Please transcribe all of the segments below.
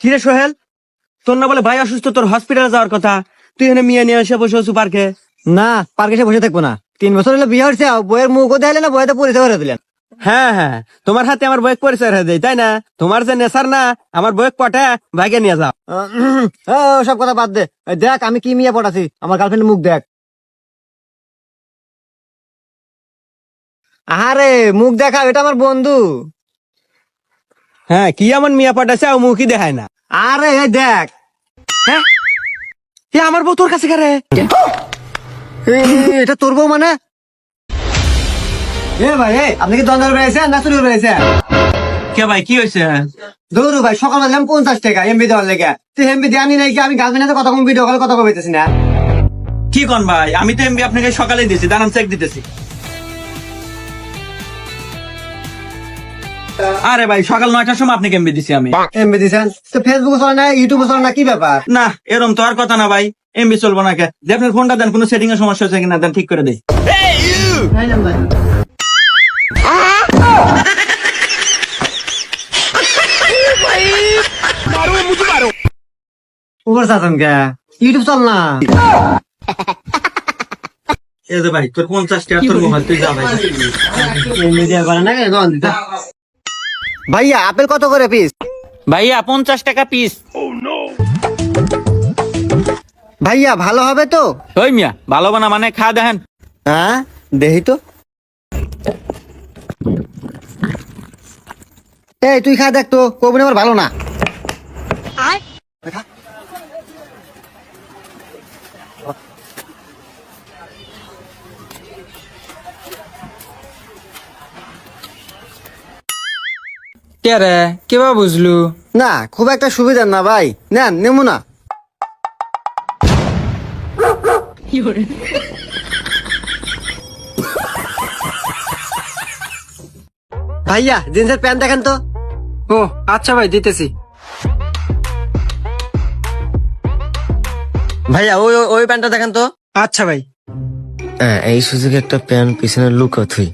কিরে সোহেল, তোর না বলে ভাই অসুস্থ, তোর হসপিটালে যাওয়ার কথা, তুই এনে মেয়ে নিয়ে এসে বসে আছো পার্কে? না, পার্কে এসে বসে থাকবো না। 3 বছর হলো বিয়ে হচ্ছে, বইয়ের মুখও দেখালে না, বইতে পরিচয় করে দিলেন। হ্যাঁ হ্যাঁ, তোমার হাতে আমার বয়েক পরিচয় হয়ে যায়, তাই না? তোমার যে নেশার না, আমার বয়েক পটে ভাইকে নিয়ে যাও। সব কথা বাদ দে। এই দেখ আমি কি মিয়া পটাছি, আমার গার্লফ্রেন্ডের মুখ দেখ। আরে মুখ দেখা, এটা আমার বন্ধু। হ্যাঁ, কি এমন মিয়া পটাছে ও মুখই দেখায় না? আরে এই দেখ। হ্যাঁ, এ আমার বউ তোর কাছে কারে? এটা তোর বউ মানে? এ ভাই, আপনি কি দন্দর বেড়েছেন না চুরি বেড়েছেন? কে ভাই, কি হয়েছে? দৌড়ু ভাই, সকাল বাজলাম 50 টাকা এমবি দেওয়ার লেগে। তুই এমবি দিয়ে আনি নাই কি? আমি গার্লফ্রেন্ডের কথা কম, ভিডিও কলে কথা কইতেছি না। কি কন ভাই, আমি তো এমবি আপনাকে সকালেই দিয়েছি, দাঁড়ান চেক দিতেছি। আরে ভাই, সকাল 9টার সময় আপনাকে এমবি দিছি আমি। এমবি দিছেন তো? ফেসবুক চলে না, ইউটিউব চলে না, কি ব্যাপার? না, এরম তো আর কথা না ভাই, এমবি চলবো না কে? যে আপনার ফোনটা দেন, কোনো সেটিং এর সমস্যা হচ্ছে কিনা দেন, ঠিক করে দেই। উপর চাচ্ছেন কে? ইউটিউব চল না। এই যে ভাই, তোর 50 টাকা তোর মোবাইল, তুই যা ভাই। এমবি দিয়ে করে না কেন? ভাইয়া আপেল কত করে পিস? ভাইয়া 50 টাকা পিস। ভাইয়া ভালো হবে তো? ওই মিয়া, ভালো বানা মানে খা দেখেন। হ্যাঁ দেখি তো। এই তুই খা দেখ তো, কবি আমার ভালো না। কে রে, কেবা বুঝলু? না খুব একটা সুবিধা না ভাই, নেন নেমু না। ভাইয়া জিন্সের প্যান্ট দেখেন তো। ও আচ্ছা ভাই, দিতেছি। ভাইয়া ওই ওই প্যান্টটা দেখেন তো। আচ্ছা ভাই। এই সুযোগে একটা প্যান্ট পিছনে লুক থুই।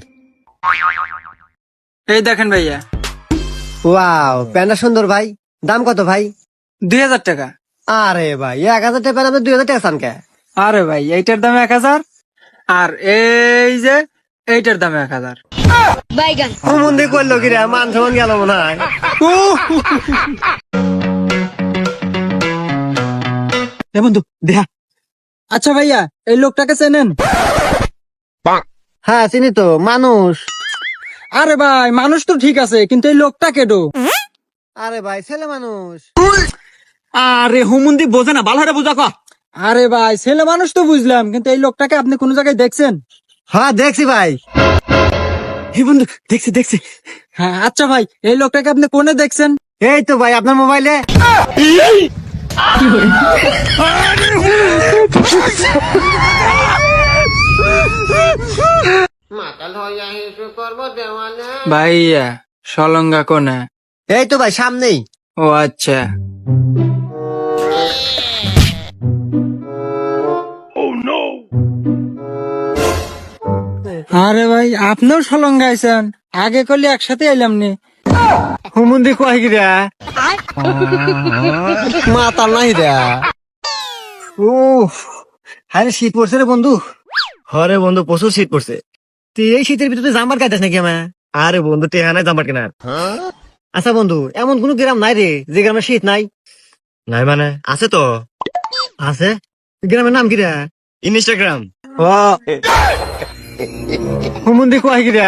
এই দেখেন ভাইয়া, ওয়াও প্যান্টটা সুন্দর ভাই। দাম কত ভাই? 2000 টাকা। আরে ভাই 1000 টাকা প্যান্ট, 2000 টাকা চান কে? আরে ভাই, এইটার দাম 1000, আর এই যে এইটার দাম 1000। বাইগান মন্দির করলো কি রে, মান সমান গেল মনে হয়। এ বন্ধু দেখা। আচ্ছা ভাইয়া, এই লোকটাকে চেনেন? হ্যাঁ চিনি তো, মানুষ। আরে ভাই, মানুষ তো ঠিক আছে, কিন্তু এই লোকটা কেডো? আরে ভাই ছেলে মানুষ। আরে হুমুন্দি বোঝে না, ভালো করে বুঝা ক। আরে ভাই, ছেলে মানুষ তো বুঝলাম, কিন্তু এই লোকটাকে আপনি কোন জায়গায় দেখছেন? হ্যাঁ দেখছি ভাই। হে বন্ধু, দেখছি দেখছি। হ্যাঁ আচ্ছা ভাই, এই লোকটাকে আপনি কোনে দেখছেন? এই তো ভাই আপনার মোবাইলে। ভাইয়া সলঙ্গা কোনে? এই তো ভাই সামনেই। ও আচ্ছা। আরে ভাই, আপনিও সলঙ্গা আইছেন? আগে করলে একসাথে এলাম নি। হুমুন্দি কয় কি রে? মাতাল নাই রে। উফ, আরে শীত পড়ছে রে বন্ধু। হরে বন্ধু প্রচুর শীত পড়ছে। তুই এই শীতের ভিতরে জাম্বার কাটাস নাকি আমার? আরে বন্ধু টেহা নাই জাম্বার কেনার। আচ্ছা বন্ধু, এমন কোন গ্রাম নাই রে যে গ্রামে শীত নাই? নাই মানে আছে তো। আছে? গ্রামের নাম কি রে? ইনস্টাগ্রাম। ও হুমুন্দি কয় কি রে?